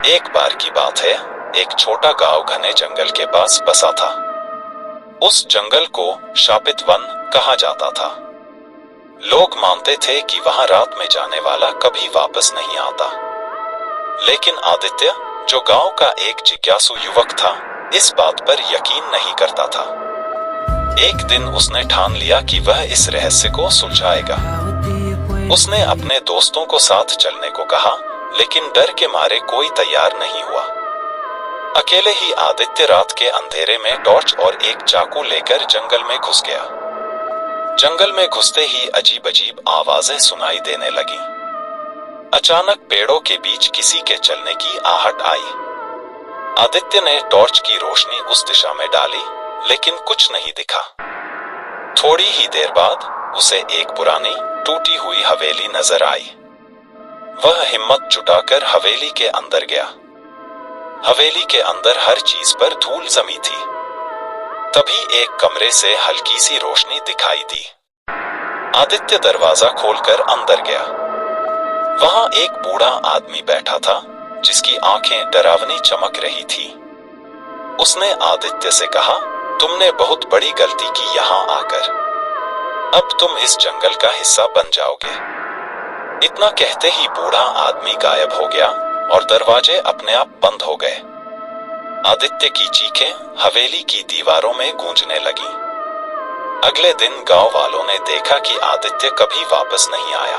एक बार की बात है, एक छोटा गांव घने जंगल के पास बसा था। उस जंगल को शापित वन कहा जाता था। लोग मानते थे कि वहां रात में जाने वाला कभी वापस नहीं आता। लेकिन आदित्य, जो गांव का एक जिज्ञासु युवक था, इस बात पर यकीन नहीं करता था। एक दिन उसने ठान लिया कि वह इस रहस्य को सुलझाएगा। उसने अपने दोस्तों को साथ चलने को कहा, लेकिन डर के मारे कोई तैयार नहीं हुआ। अकेले ही आदित्य रात के अंधेरे में टॉर्च और एक चाकू लेकर जंगल में घुस गया। जंगल में घुसते ही अजीब अजीब आवाजें सुनाई देने लगी। अचानक पेड़ों के बीच किसी के चलने की आहट आई। आदित्य ने टॉर्च की रोशनी उस दिशा में डाली, लेकिन कुछ नहीं दिखा। थोड़ी ही देर बाद उसे एक पुरानी टूटी हुई हवेली नजर आई। वह हिम्मत जुटाकर हवेली के अंदर गया। हवेली के अंदर हर चीज पर धूल जमी थी। तभी एक कमरे से हल्की सी रोशनी दिखाई दी। आदित्य दरवाजा खोलकर अंदर गया। वहां एक बूढ़ा आदमी बैठा था, जिसकी आंखें डरावनी चमक रही थी। उसने आदित्य से कहा, तुमने बहुत बड़ी गलती की यहाँ आकर। अब तुम इस जंगल का हिस्सा बन जाओगे। इतना कहते ही बूढ़ा आदमी गायब हो गया और दरवाजे अपने आप बंद हो गए। आदित्य की चीखें हवेली की दीवारों में गूंजने लगी। अगले दिन गांव वालों ने देखा कि आदित्य कभी वापस नहीं आया।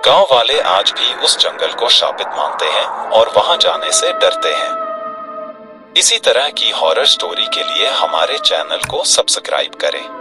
गांव वाले आज भी उस जंगल को शापित मानते हैं और वहां जाने से डरते हैं। इसी तरह की हॉरर स्टोरी के लिए हमारे चैनल को सब्सक्राइब करें।